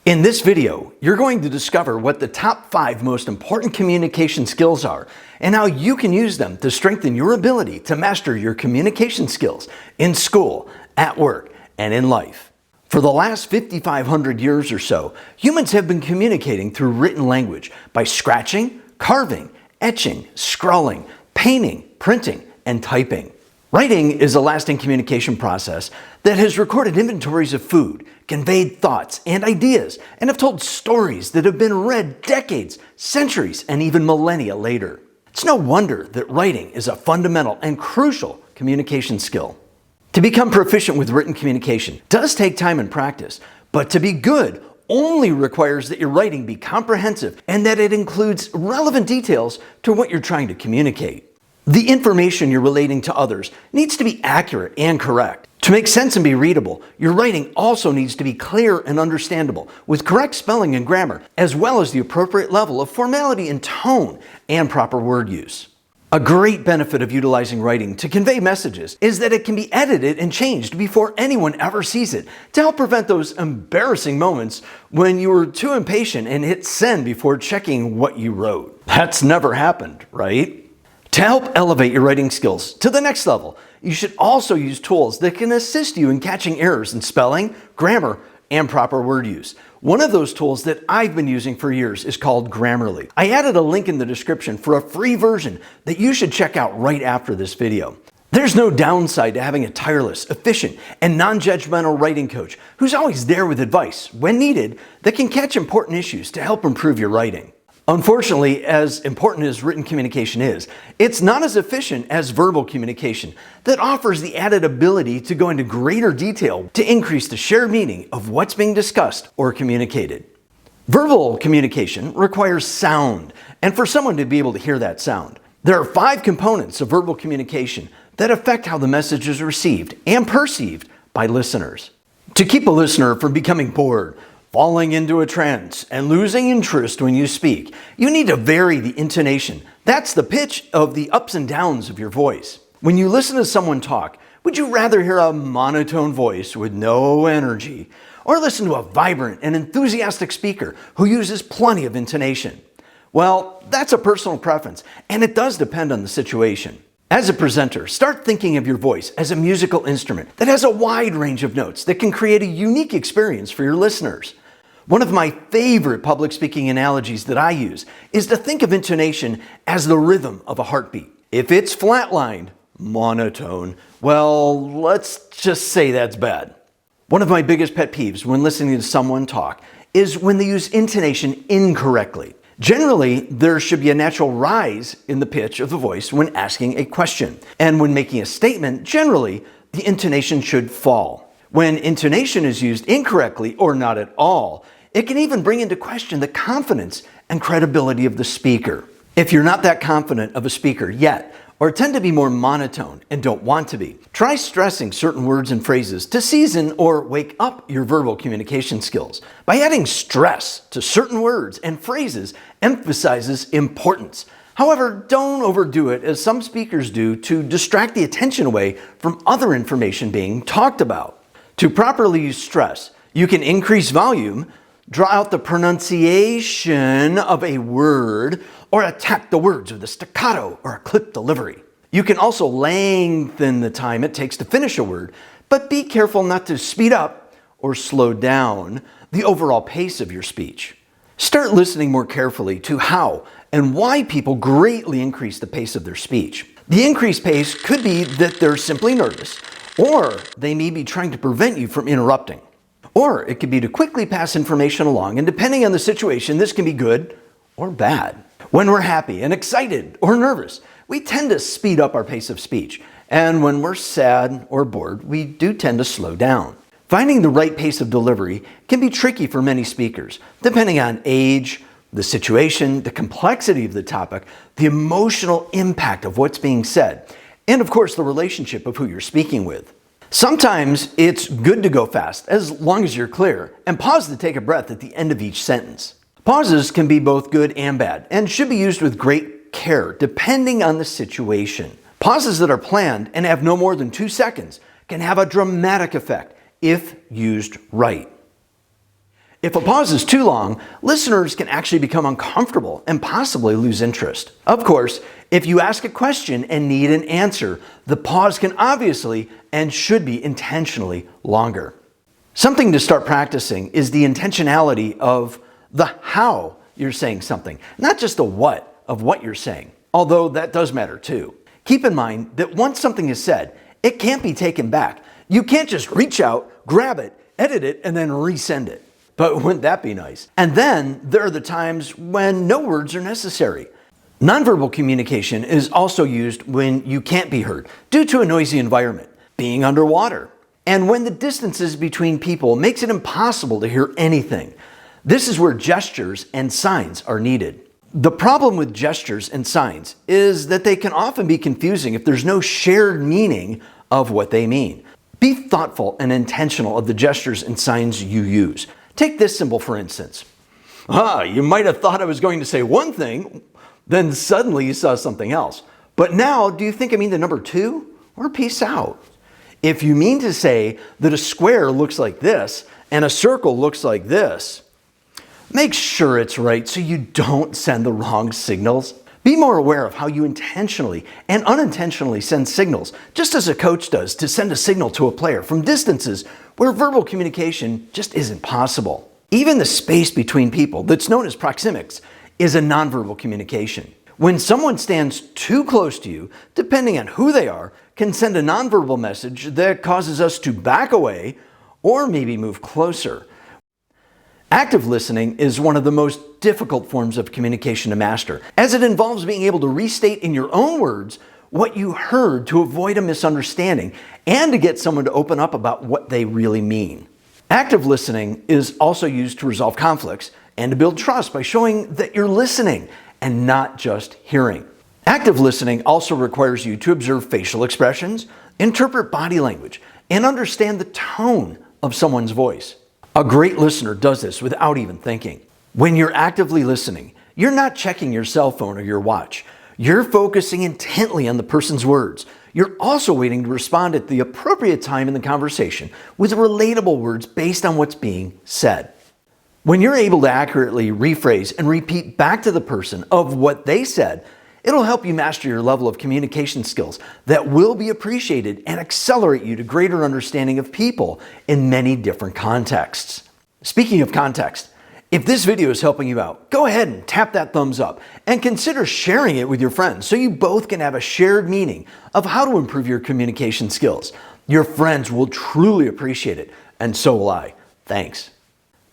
In this video, you're going to discover what the top 5 most important communication skills are and how you can use them to strengthen your ability to master your communication skills in school, at work, and in life. For the last 5,500 years or so, humans have been communicating through written language by scratching, carving, etching, scrawling, painting, printing, and typing. Writing is a lasting communication process that has recorded inventories of food, conveyed thoughts and ideas, and have told stories that have been read decades, centuries, and even millennia later. It's no wonder that writing is a fundamental and crucial communication skill. To become proficient with written communication does take time and practice, but to be good only requires that your writing be comprehensive and that it includes relevant details to what you're trying to communicate. The information you're relating to others needs to be accurate and correct. To make sense and be readable, your writing also needs to be clear and understandable, with correct spelling and grammar, as well as the appropriate level of formality and tone and proper word use. A great benefit of utilizing writing to convey messages is that it can be edited and changed before anyone ever sees it, to help prevent those embarrassing moments when you were too impatient and hit send before checking what you wrote. That's never happened, right? To help elevate your writing skills to the next level, you should also use tools that can assist you in catching errors in spelling, grammar, and proper word use. One of those tools that I've been using for years is called Grammarly. I added a link in the description for a free version that you should check out right after this video. There's no downside to having a tireless, efficient, and non-judgmental writing coach who's always there with advice, when needed, that can catch important issues to help improve your writing. Unfortunately, as important as written communication is, it's not as efficient as verbal communication that offers the added ability to go into greater detail to increase the shared meaning of what's being discussed or communicated. Verbal communication requires sound, and for someone to be able to hear that sound. There are 5 components of verbal communication that affect how the message is received and perceived by listeners. To keep a listener from becoming bored, falling into a trance, and losing interest when you speak, you need to vary the intonation. That's the pitch of the ups and downs of your voice. When you listen to someone talk, would you rather hear a monotone voice with no energy, or listen to a vibrant and enthusiastic speaker who uses plenty of intonation? Well, that's a personal preference, and it does depend on the situation. As a presenter, start thinking of your voice as a musical instrument that has a wide range of notes that can create a unique experience for your listeners. One of my favorite public speaking analogies that I use is to think of intonation as the rhythm of a heartbeat. If it's flatlined, monotone, well, let's just say that's bad. One of my biggest pet peeves when listening to someone talk is when they use intonation incorrectly. Generally, there should be a natural rise in the pitch of the voice when asking a question. And when making a statement, generally, the intonation should fall. When intonation is used incorrectly or not at all, it can even bring into question the confidence and credibility of the speaker. If you're not that confident of a speaker yet, or tend to be more monotone and don't want to be, try stressing certain words and phrases to season or wake up your verbal communication skills. By adding stress to certain words and phrases emphasizes importance. However, don't overdo it, as some speakers do, to distract the attention away from other information being talked about. To properly use stress, you can increase volume, draw out the pronunciation of a word, or attack the words with a staccato or a clipped delivery. You can also lengthen the time it takes to finish a word, but be careful not to speed up or slow down the overall pace of your speech. Start listening more carefully to how and why people greatly increase the pace of their speech. The increased pace could be that they're simply nervous, or they may be trying to prevent you from interrupting. Or it could be to quickly pass information along, and depending on the situation, this can be good or bad. When we're happy and excited or nervous, we tend to speed up our pace of speech. And when we're sad or bored, we do tend to slow down. Finding the right pace of delivery can be tricky for many speakers, depending on age, the situation, the complexity of the topic, the emotional impact of what's being said, and of course the relationship of who you're speaking with. Sometimes it's good to go fast, as long as you're clear, and pause to take a breath at the end of each sentence. Pauses can be both good and bad, and should be used with great care, depending on the situation. Pauses that are planned and have no more than 2 seconds can have a dramatic effect if used right. If a pause is too long, listeners can actually become uncomfortable and possibly lose interest. Of course, if you ask a question and need an answer, the pause can obviously and should be intentionally longer. Something to start practicing is the intentionality of the how you're saying something, not just the what of what you're saying, although that does matter too. Keep in mind that once something is said, it can't be taken back. You can't just reach out, grab it, edit it, and then resend it. But wouldn't that be nice? And then there are the times when no words are necessary. Nonverbal communication is also used when you can't be heard due to a noisy environment, being underwater, and when the distances between people makes it impossible to hear anything. This is where gestures and signs are needed. The problem with gestures and signs is that they can often be confusing if there's no shared meaning of what they mean. Be thoughtful and intentional of the gestures and signs you use. Take this symbol for instance. You might have thought I was going to say one thing, then suddenly you saw something else. But now, do you think I mean the number 2 or peace out? If you mean to say that a square looks like this and a circle looks like this, make sure it's right so you don't send the wrong signals. Be more aware of how you intentionally and unintentionally send signals, just as a coach does to send a signal to a player from distances where verbal communication just isn't possible. Even the space between people, that's known as proxemics, is a nonverbal communication. When someone stands too close to you, depending on who they are, can send a nonverbal message that causes us to back away or maybe move closer. Active listening is one of the most difficult forms of communication to master, as it involves being able to restate in your own words what you heard to avoid a misunderstanding and to get someone to open up about what they really mean. Active listening is also used to resolve conflicts and to build trust by showing that you're listening and not just hearing. Active listening also requires you to observe facial expressions, interpret body language, and understand the tone of someone's voice. A great listener does this without even thinking. When you're actively listening, you're not checking your cell phone or your watch. You're focusing intently on the person's words. You're also waiting to respond at the appropriate time in the conversation with relatable words based on what's being said. When you're able to accurately rephrase and repeat back to the person of what they said, it'll help you master your level of communication skills that will be appreciated and accelerate you to greater understanding of people in many different contexts. Speaking of context, if this video is helping you out, go ahead and tap that thumbs up and consider sharing it with your friends so you both can have a shared meaning of how to improve your communication skills. Your friends will truly appreciate it, and so will I. Thanks.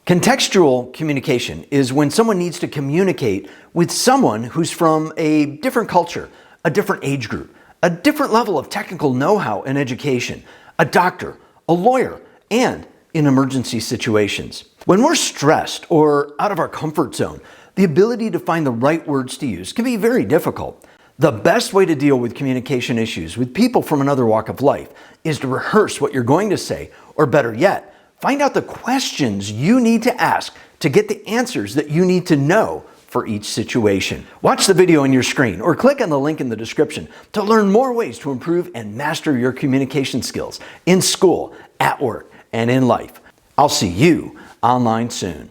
Contextual communication is when someone needs to communicate with someone who's from a different culture, a different age group, a different level of technical know-how and education, a doctor, a lawyer, and in emergency situations. When we're stressed or out of our comfort zone, the ability to find the right words to use can be very difficult. The best way to deal with communication issues with people from another walk of life is to rehearse what you're going to say, or better yet, find out the questions you need to ask to get the answers that you need to know for each situation. Watch the video on your screen or click on the link in the description to learn more ways to improve and master your communication skills in school, at work, and in life. I'll see you online soon.